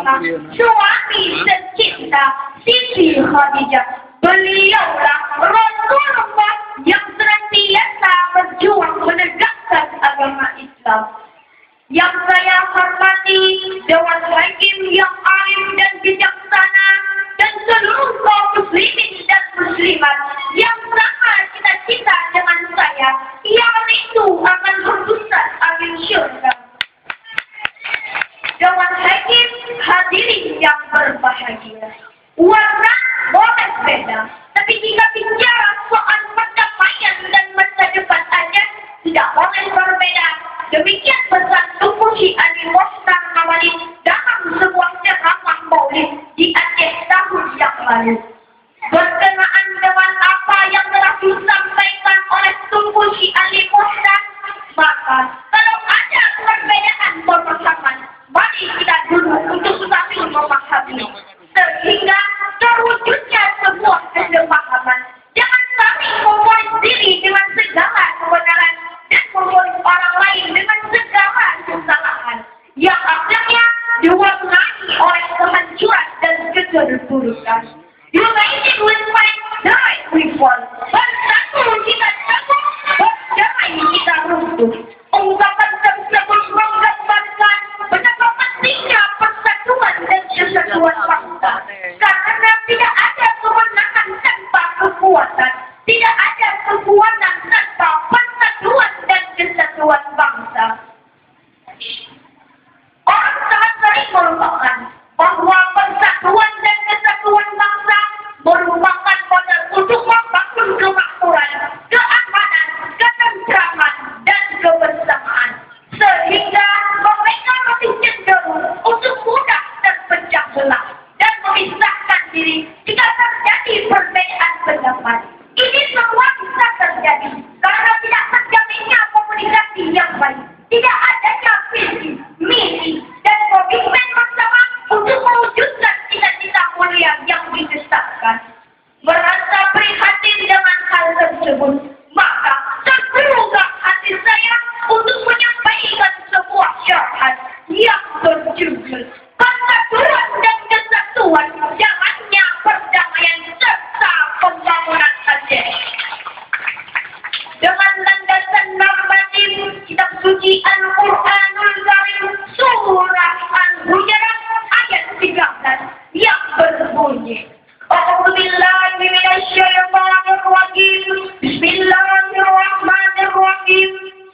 Fatimah, suami tercinta Siti Khadijah. Beliaulah Rasulullah yang senantiasa berjuang menegakkan agama Islam. Yang saya hormati Dewan Hakim yang alim dan bijaksana dan seluruh kaum muslimin dan muslimat yang sama cita-cita dengan saya, yang rindu akan hembusan angin syurga. Dewan Hakim, hadirin yang berbahagia. Warna boleh beda, tapi jika bicara soal pencapaian dan masa depan saja tidak boleh berbeda. Demikian pesan Tuku Syi Ali Mohtar Ngabalin dalam sebuah ceramah maulid di Aceh tahun yang lalu. Berkenaan dengan apa yang telah disampaikan oleh Tuku Syi Ali Mohtar, maka kalau ada perbedaan pemahaman, mari kita dulu untuk saling memahami sehingga terwujudnya sebuah kesepakatan. Jangan saling membuat diri dengan segala kebenaran dan membuat orang lain dengan segala kesalahan yang akhirnya diwarnai oleh kehancuran dan keterpurukan. United we fight, die we fall. Bersatu kita teguh, berdamai kita runtuh. Ungkapan tersebut menggambarkan betapa pentingnya persatuan dan kesatuan bangsa. Karena tidak ada kemenangan tanpa kekuatan, tidak ada kekuatan tanpa persatuan dan kesatuan bangsa. Orang sangat sering melupakan bahwa persatuan dan kesatuan bangsa merupakan modal untuk membangun kemakmuran, keamanan, ketentraman, dan kebersamaan. Sehingga mereka lebih cenderung untuk mudah terpecah belah dan memisahkan diri jika terjadi perbedaan pendapat. Ini semua bisa terjadi karena tidak terjaminnya komunikasi yang baik, tidak adanya visi, misi, dan komitmen bersama untuk mewujudkan cita-cita mulia yang didesakkan. Merasa prihatin dengan hal tersebut, maka tergerak hati saya untuk menyampaikan sebuah syahadat yang berjudul Persatuan dan Kesatuan, Jalannya Perdamaian serta Pembangunan Aceh. Dengan landasan normatif kitab suci Al-Quranul Karim surah Al-Hujurat ayat 13 yang berbunyi, A'udzubillahi minasyaitonir rajim. Bismillahirrahmanirrahim.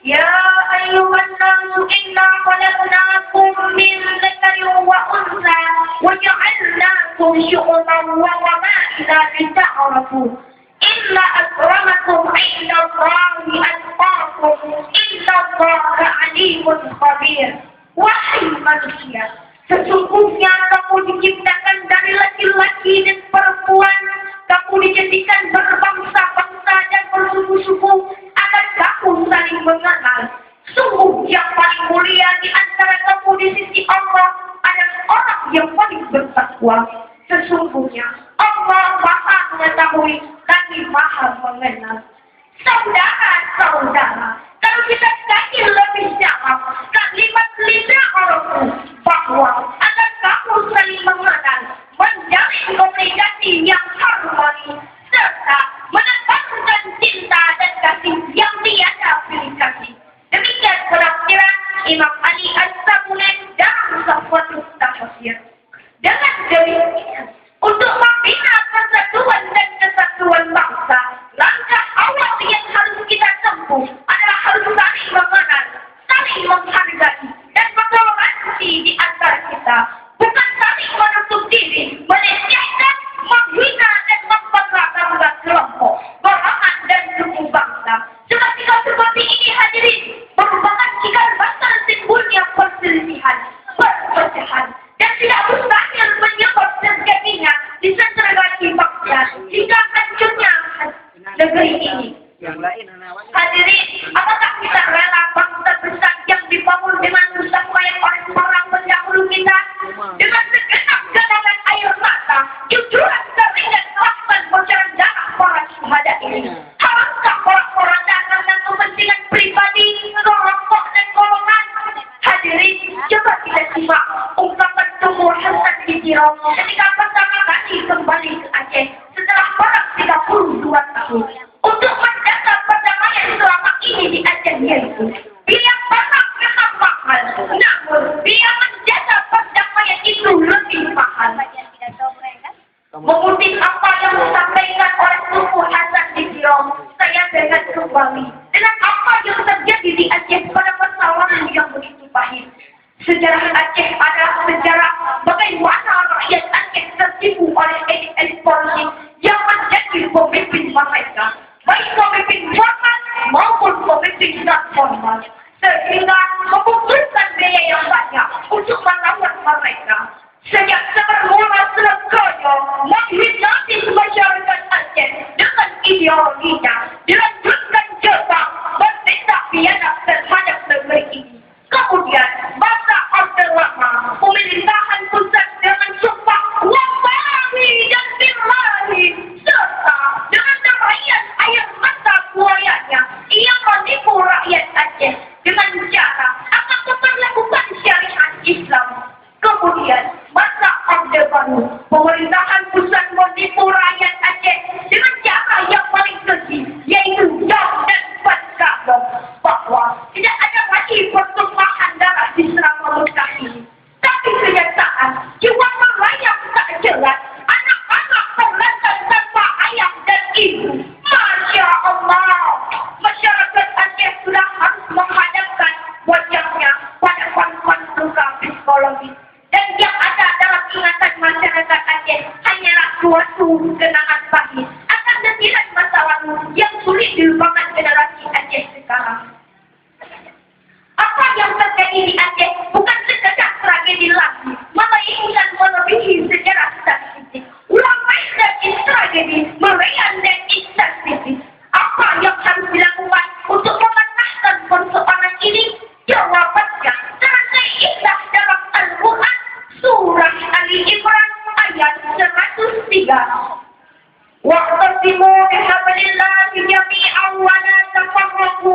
Ya ayyuhan nasu inna khalaqnakum min dzakarin wa untha wa ja'alnakum syu'uban wa qabaila lita'arafu. Inna akramakum 'indallahi atqakum. Innallaha 'alimun khabir. Wahai manusia, sesungguhnya kamu diciptakan dari laki-laki dan perempuan. Kamu dijadikan berbangsa-bangsa dan bersuku-suku agar kamu saling mengenal. Sungguh yang paling mulia di antara kamu di sisi Allah adalah orang yang paling bertakwa. Sesungguhnya Allah Maha mengetahui lagi Maha mengenal. Saudara-saudara, kalau kita kaji lebih jauh kalimat lidah Arabu bahwa agar kamu saling mengenal, menjalin komunikasi yang harmoni, serta menekankan cinta dan kasih yang tiada pilih kasih. Demikian penafsiran Imam Ali As-Sabuni dalam Safwatul Tafsir. Dengan demikian, untuk membina persatuan dan kesatuan bangsa, langkah awal yang harus kita tempuh adalah harus saling mengenal, saling menghargai, dan mentoleransi di antara kita. Bukan saling menutup diri, melecehkan, menghina, dan membangga-bangga kelompok, golongan, dan suku bangsa. Sikap seperti ini hadirin merupakan cikal bakal timbulnya perselisihan, perpecahan, dan tidak mustahil menyebab terjadinya disintegrasi bangsa hingga hancurnya negeri ini. Hadirin, apakah kita rela bangsa besar yang dibangun dengan susah payah oleh orang pendahulu kita dengan segenap genangan air mata, jujuran keringat, bahkan bocoran darah para syuhada ini? Haruskah orang-orang datang dan kepentingan pribadi, kelompok dan golongan? Hadirin, coba kita simak ungkapan Tumbuh Hasan ketika pertama kali kembali ke Aceh setelah kurang 32 tahun untuk menjaga perdamaian selama ini di Aceh yaitu biaya barang memang mahal, namun biaya menjaga perdamaian itu lebih mahal. Mengutip apa yang disampaikan oleh Tuku Hasan Dikiro, saya dengan kembali dengan apa yang terjadi di Aceh pada masa lalu yang begitu pahit. Sejarah Aceh adalah sejarah bagaimana rakyat Aceh tertipu oleh elit-elit politik yang menjadi pemimpin mereka, baik pemimpin formal maupun pemimpin non formal, sehingga membutuhkan biaya yang banyak untuk melawan mereka. Sejak semula Selangkoyo menghipnotis masyarakat Aceh dengan ideologinya, dilanjutkan Jepang bertindak pidana terhadap negeri ini. Kemudian masa Orde Lama pemerintahan pusat dengan sumpah wallahi dan billahi serta dengan derayan air mata buayanya ia menipu rakyat Aceh dengan cara akan memperlakukan syariat Islam. Kemudian masa Orde Baru pemerintahan pusat menipu rakyat Aceh dengan cara yang paling keji yaitu jam dan paskabom bahwa tidak ada lagi pertumpahan darah di Selangor Mekah ini. Tapi kenyataan jiwa merayap tak jelas, anak-anak terlantar tanpa ayah dan ibu. Masya Allah, masyarakat Aceh sudah harus menghadapkan wajahnya pada konflik psikologis. Dan yang ada dalam ingatan masyarakat Aceh hanyalah suatu kenangan pahit akan detiran masa lalu yang sulit dilupakan generasi Aceh sekarang. Apa yang terjadi di Aceh bukan sekadar tragedi lagi, melainkan melebihi sejarah statistik. Ulama dan tragedi merian dan statistik. Apa yang harus dilakukan untuk mematahkan persoalan ini? Jawabannya terangkai indah dalam Al-Quran surah Ali Imran ayat 103. Wa'tasimu bihablillahi jami'an wa la tafarraqu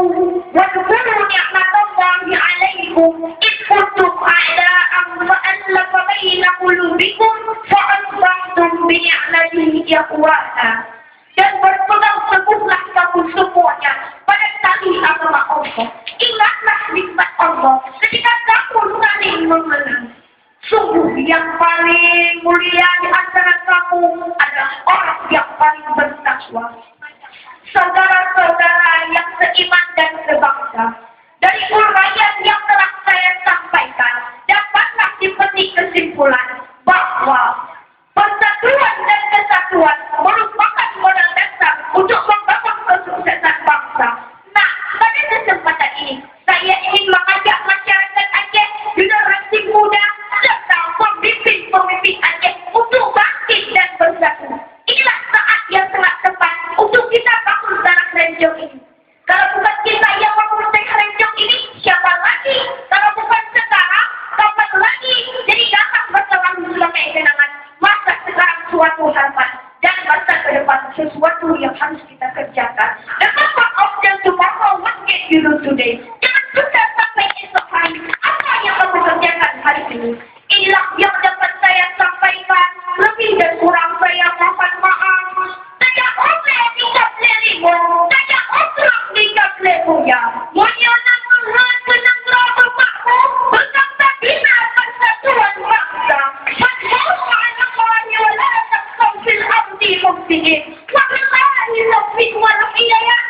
wadhkuru ni'matallahi 'alaikum id kuntum a'da'an fa'alafa baina qulubikum fa'asbahtum bi ni'matihi ikhwana. Dan berpegang teguhlah kamu semuanya pada tali agama Allah. Ingatlah nikmat Allah ketika kamu saling mengenal. Sungguh yang paling mulia di antara kamu adalah orang yang paling bertakwa. Saudara-saudara yang seiman dan sebangsa, dari uraian yang telah saya sampaikan, dapatlah dipetik kesimpulan bahwa persatuan dan kesatuan merupakan modal dasar untuk membangun kesuksesan bangsa. Nah, pada kesempatan ini, saya ingin mengajak masyarakat Aceh, generasi muda, serta pemimpin-pemimpin Aceh untuk bangkit dan bersatu. Inilah saat yang sangat tepat untuk kita bangun tanah Renjong ini. Kalau bukan kita yang bangun tanah Renjong ini, siapa lagi? Kalau bukan sekarang, kapan lagi? Jadi jangan berkelang sebagai kenangan. Masa sekarang suatu harapan dan masa ke depan sesuatu yang harus kita kerjakan. The power of the tomorrow what can you do today? Jangan sudah sampai esok hari. Apa yang kamu kerjakan hari ini? Inilah yang dapat saya sampaikan. Lebih dan kurang saya mohon maaf. Saya obrol di kaplerimu. Saya obrol di kaplerimunya. Munyana Tuhan kenang rumahmu. Bersama bina persatuan bangsa. Wabillahi taufiq wal hidayah.